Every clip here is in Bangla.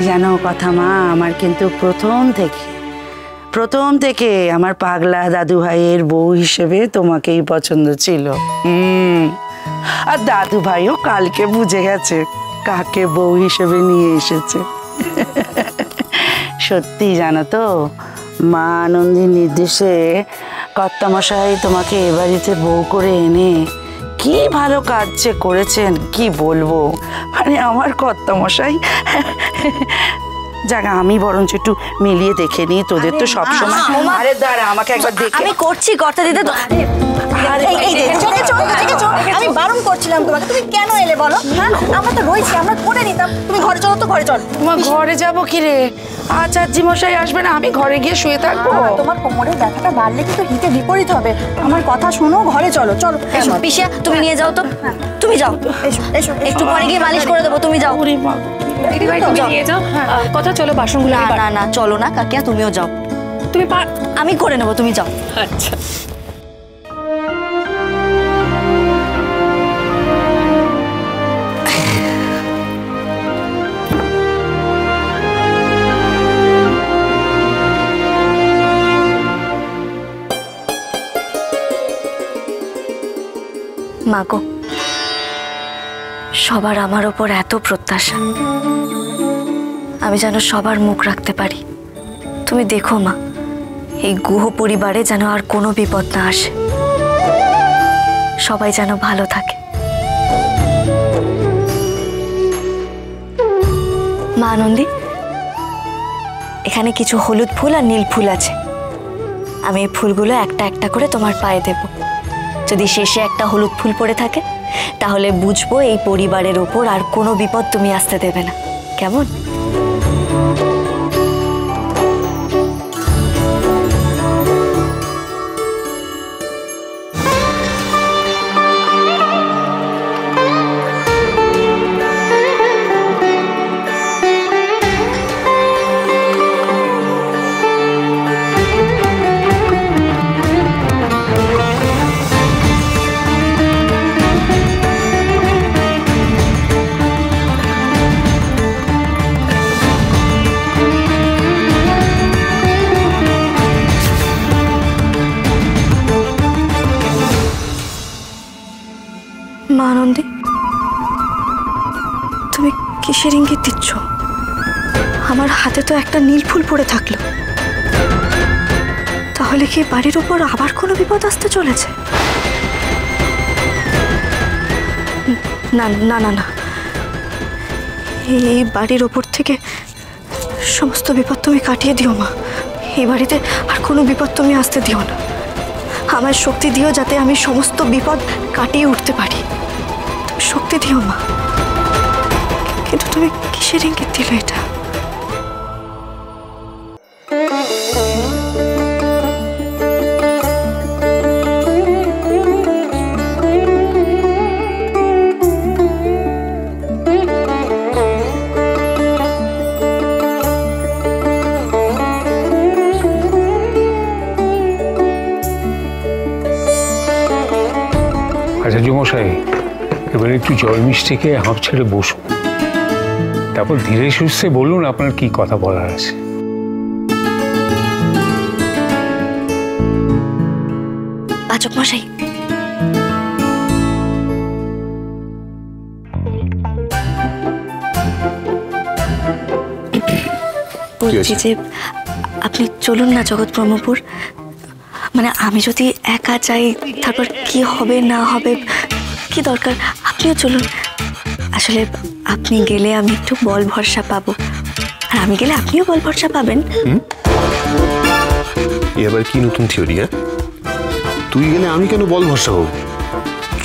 জানো কথা মা, আমার কিন্তু প্রথম থেকে আমার পাগলা দাদু ভাইয়ের বউ হিসেবে তোমাকেই পছন্দ ছিল। আর দাদু ভাইও কালকে বুঝে গেছে কাকে বউ হিসেবে নিয়ে এসেছে। সত্যি জানো তো, মা আনন্দীর নির্দেশে কর্তামশাই তোমাকে এ বাড়িতে বউ করে এনে কি ভালো কাজ যে করেছেন কি বলবো। মানে আমার কর্তামশাই, জায়গা আমি বরঞ্চ একটু মিলিয়ে দেখে নিই, তোদের তো সবসময়। আরে দাঁড়া, আমাকে একবার দেখে। আমি করছি কর্তা দিদা। আমি বারণ করছিলাম তোমাকে, তুমি কেন এলে বলো? হ্যাঁ, আমরা তো রয়েছি, আমরা করে নিতাম। তুমি ঘরে চলো তো, ঘরে চল। তোমার ঘরে যাবো কি রে? আচার্যি মশাই আসবে না, আমি ঘরে গিয়ে শুয়ে থাকবো? তোমার কোমরের ব্যথাটা বাড়লে কিন্তু হিতে বিপরীত হবে। আমার কথা শোনো, ঘরে চলো। চলো পিসিয়া, তুমি নিয়ে যাও তো। তুমি যাও, এসো একটু পরে গিয়ে মালিশ করে দেবো। তুমি যাও। দিদিভাই তুমি নিয়ে যাও। কথা চলো বাসনগুলো। না না চলো না কাকিয়া, তুমিও যাও। তুমি আমি করে নেবো, তুমি যাও। আচ্ছা। মাগো, সবার আমার ওপর এত প্রত্যাশা, আমি যেন সবার মুখ রাখতে পারি। তুমি দেখো মা, এই গুহ পরিবারে যেন আর কোনো বিপদ না আসে, সবাই যেন ভালো থাকে। মা আনন্দী, এখানে কিছু হলুদ ফুল আর নীল ফুল আছে। আমি এই ফুলগুলো একটা একটা করে তোমার পায়ে দেব। যদি শেষে একটা হলুদ ফুল পড়ে থাকে তাহলে বুঝবো এই পরিবারের ওপর আর কোনো বিপদ তুমি আসতে দেবে না। কেমন? মা আনন্দী, তুমি কিসের ইঙ্গিত দিচ্ছ? আমার হাতে তো একটা নীল ফুল পড়ে থাকলো, তাহলে কি বাড়ির উপর আবার কোনো বিপদ আসতে চলেছে? না না না না, এই বাড়ির ওপর থেকে সমস্ত বিপদ তুমি কাটিয়ে দিও মা। এই বাড়িতে আর কোনো বিপদ তুমি আসতে দিও না। আমার শক্তি দিও যাতে আমি সমস্ত বিপদ কাটিয়ে উঠতে পারি। তুমি শক্তি দিও মা। কিন্তু তুমি কিসের ইঙ্গিত দিলে এটা? আচার্য মশাই, এবার একটু জল মিষ্টি খেয়ে হাঁপ ছেড়ে বসুন, তারপর ধীরে সুস্থে বলুন আপনার কি কথা বলার আছে। পাচক মশাই, বলছি যে আপনি চলুন না জগৎ ব্রহ্মপুর। মানে আমি যদি একা যাই তারপর কি হবে না হবে, কি দরকার, আপনিও চলুন। আসলে আপনি গেলে আমি একটু বল ভরসা পাবো, আর আমি গেলে আপনিও বল ভরসা পাবেন। এবার কি নতুন থিওরি? তুই গেলে আমি কেন বল ভরসা হবো?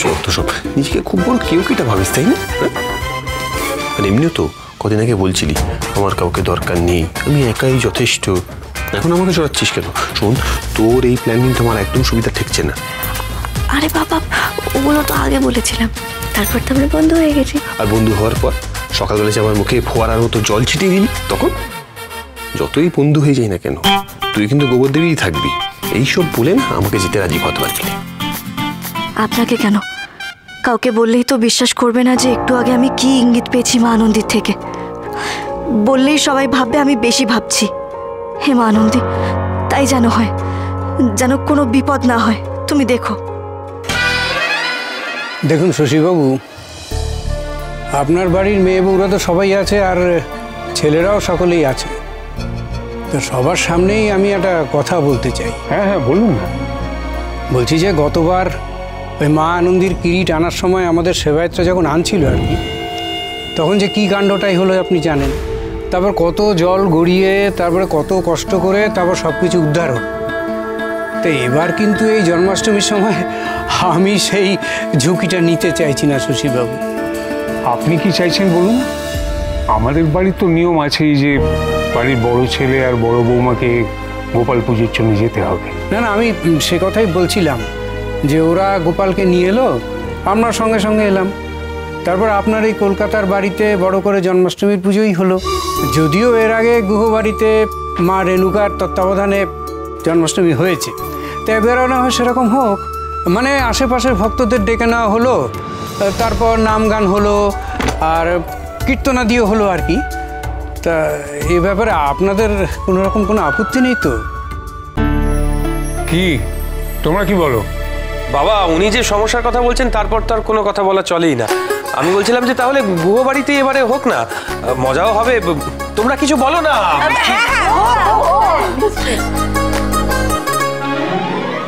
যত সব, নিজেকে খুব বড় কেউ কিটা ভাবিস, তাই না? আর এমনিও তো কদিন আগে বলছিলি আমার কাউকে দরকার নেই, আমি একাই যথেষ্ট। এখন আমাকে জড়াচ্ছিস কেন? শোন, তোর এই প্ল্যানিং তোমার একদম সুবিধা ঠেকছে না। আরে বাবা, ওগুলো তো আগে বলেছিলাম, তারপর তো আমরা বন্ধু হয়ে গেছি। আর বন্ধু হওয়ার পর সকালবেলা যে আমার মুখে ফোয়ারার মতো জল ছিটিয়ে দিলি, তখন যতই বন্ধু হয়ে যাই না কেন তুই কিন্তু গোবর দেবেই থাকবি। এইসব বলে না আমাকে যেতে রাজি হতে পারবি। আপনাকে কেন, কাউকে বললেই তো বিশ্বাস করবে না যে একটু আগে আমি কি ইঙ্গিত পেয়েছি মা আনন্দীর থেকে। বললেই সবাই ভাববে আমি বেশি ভাবছি। হে মা আনন্দী, তাই যেন হয়, যেন কোনো বিপদ না হয়, তুমি দেখো। দেখুন শশীবাবু, আপনার বাড়ির মেয়ে বউরা তো সবাই আছে, আর ছেলেরাও সকলেই আছে। তো সবার সামনেই আমি একটা কথা বলতে চাই। হ্যাঁ হ্যাঁ, বলুন না। বলছি যে গতবার ওই মা আনন্দীর কিরিট আনার সময় আমাদের সেবায়েতরা যখন আনছিল আর কি, তখন যে কী কাণ্ডটাই হলো আপনি জানেন। তারপর কত জল গড়িয়ে, তারপরে কত কষ্ট করে তারপর সব কিছু উদ্ধার হল। তো এবার কিন্তু এই জন্মাষ্টমীর সময় আমি সেই ঝুঁকিটা নিতে চাইছি না শশীবাবু। আপনি কি চাইছেন বলুন? আমাদের বাড়ির তো নিয়ম আছেই যে বাড়ির বড় ছেলে আর বড় বৌমাকে গোপাল পুজোর জন্য যেতে হবে। না না, আমি সে কথাই বলছিলাম যে ওরা গোপালকে নিয়ে এলো, আমরা সঙ্গে সঙ্গে এলাম। তারপর আপনার এই কলকাতার বাড়িতে বড় করে জন্মাষ্টমীর পুজোই হলো। যদিও এর আগে গুহবাড়িতে মা রেণুকার তত্ত্বাবধানে জন্মাষ্টমী হয়েছে, তো এবারও না হয় সেরকম হোক, মানে আশেপাশের ভক্তদের ডেকে নেওয়া হলো, তারপর নাম গান হলো আর কীর্তনাদিও হলো আর কি। তা এই ব্যাপারে আপনাদের কোনো রকম কোনো আপত্তি নেই তো? কি তোমরা কি বলো? বাবা, উনি যে সমস্যার কথা বলছেন তারপর তো আর কোনো কথা বলা চলেই না। আমি বলছিলাম যে তাহলে গুহ বাড়িতেই এবারে হোক না, মজাও হবে। তোমরা কিছু বলো না।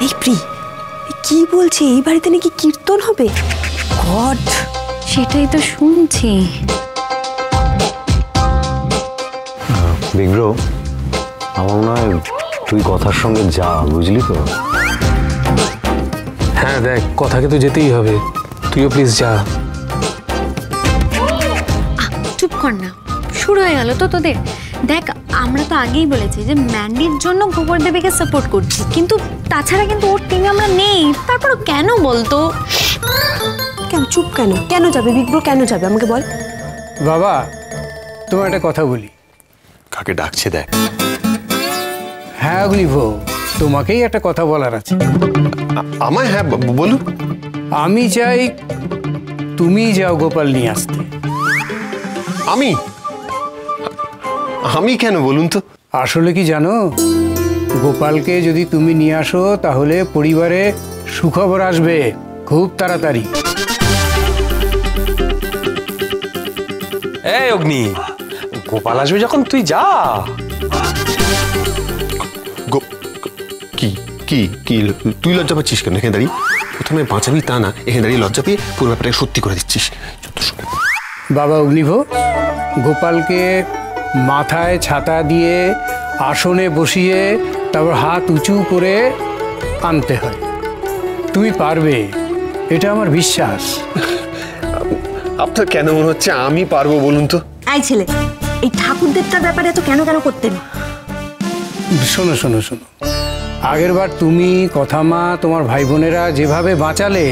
এই প্রি, কি বলছে? এই বাড়িতে নাকি কীর্তন হবে? গড, সেটাই তো শুনছি। বিগ্রহ, আমার মনে হয় তুই কথার সঙ্গে যা, বুঝলি তো? হ্যাঁ দেখ, কথাকে তো যেতেই হবে, তুইও প্লিজ যা। চুপ কর না, শুরু হয়ে গেল তো তোদের। দেখ, আমরা তো আগেই বলেছি যে ম্যান্ডির জন্য গোবর দেবীকে সাপোর্ট করছি, কিন্তু তাছাড়া কিন্তু ওর টিমে আমরা নেই। তারপর কেন বলতো? কেন চুপ কেন? কেন যাবে বিগ্রহ? কেন যাবে আমাকে বল। বাবা, তোমার একটা কথা বলি। কাকে ডাকছে দেখ। হ্যাঁ অগ্নিভ, তোমাকেই একটা কথা বলার আছে। আমায়? হ্যাঁ বলুন। আমি চাই তুমি যাও গোপাল নিয়ে আসতে। আমি? আমি কেন বলুন তো? আসলে কি জানো, গোপালকে যদি তুমি নিয়ে আসো তাহলে পরিবারে সুখবর আসবে খুব তাড়াতাড়ি। এই অগ্নি, গোপাল আসবে যখন তুই যা। কি কি কি তুই লজ্জা পাচ্ছিস কেন? এখানে দাঁড়িয়ে প্রথমে বাঁচাবি তা না, এখানে দাঁড়িয়ে লজ্জা পেয়ে পুরো ব্যাপারটাকে সত্যি করে দিচ্ছিস। বাবা অগ্নিভ, গোপালকে মাথায় ছাতা দিয়ে আসনে বসিয়ে তারপর হাত উঁচু করে আনতে হয়। তুমি পারবে, এটা আমার বিশ্বাস। আপনার কেন মনে হচ্ছে আমি পারবো বলুন তো? এই ছেলে, এই ঠাকুর দেবতার ব্যাপারে তো কেন কেন করতেন? শোনো শোনো শোনো, আগের বার তুমি কথামা তোমার ভাই বোনেরা যেভাবে বাঁচালে,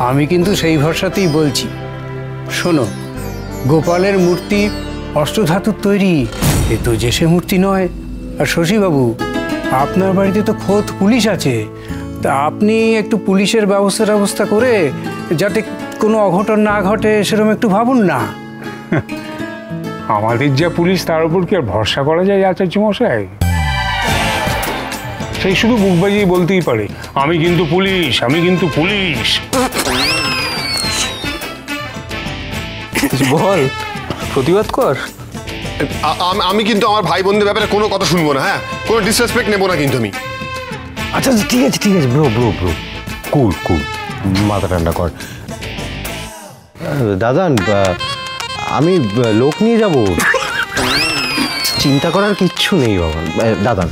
আমি কিন্তু সেই ভরসাতেই বলছি। শোনো, গোপালের মূর্তি অষ্টধাতুর তৈরি, এ তো যে সে মূর্তি নয়। আর শশীবাবু, আপনার বাড়িতে তো খোদ পুলিশ আছে, তা আপনি একটু পুলিশের ব্যবস্থা করে যাতে কোনো অঘটন না ঘটে সেরকম একটু ভাবুন না। আমাদের যা পুলিশ, তার উপর কি আর ভরসা করা যায় আচার্য মশাই? সেই শুধু বুক বাজিয়ে বলতেই পারে, আমি কিন্তু পুলিশ, আমি কিন্তু পুলিশ। বল, প্রতিবাদ কর। আমি কিন্তু আমার ভাই বোনদের ব্যাপারে কোনো কথা শুনবো না। হ্যাঁ, কোনো ডিসরেসপেক্ট নেবো না কিন্তু আমি। আচ্ছা ঠিক আছে ঠিক আছে, ব্রো ব্রো ব্রো, কুল কুল, মাথা ঠান্ডা কর। দাদান, আমি লোক নিয়ে যাব, চিন্তা করার কিচ্ছু নেই বাবা। দাদান,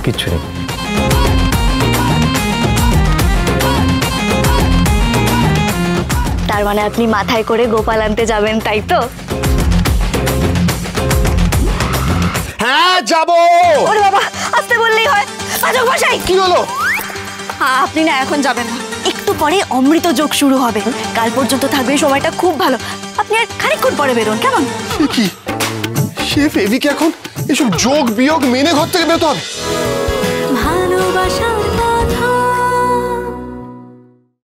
কিচ্ছু নেই। তার মানে আপনি মাথায় করে গোপাল আনতে যাবেন, তাই তো? হ্যাঁ যাবো। ওরে বাবা, আসতে বললেই হয়। আজব ভাষাই কি হলো? আপনি না এখন যাবেন না, একটু পরে অমৃত যোগ শুরু হবে। কাল পর্যন্ত থাকবে, সময়টা খুব ভালো। আপনি আর খানিকক্ষণ পরে বেরোন, কেমন? কি শেফ এদিকে এখন এসব যোগ বিয়োগ মেনে ঘর থেকে বেরোতে হবে? ভালোবাসা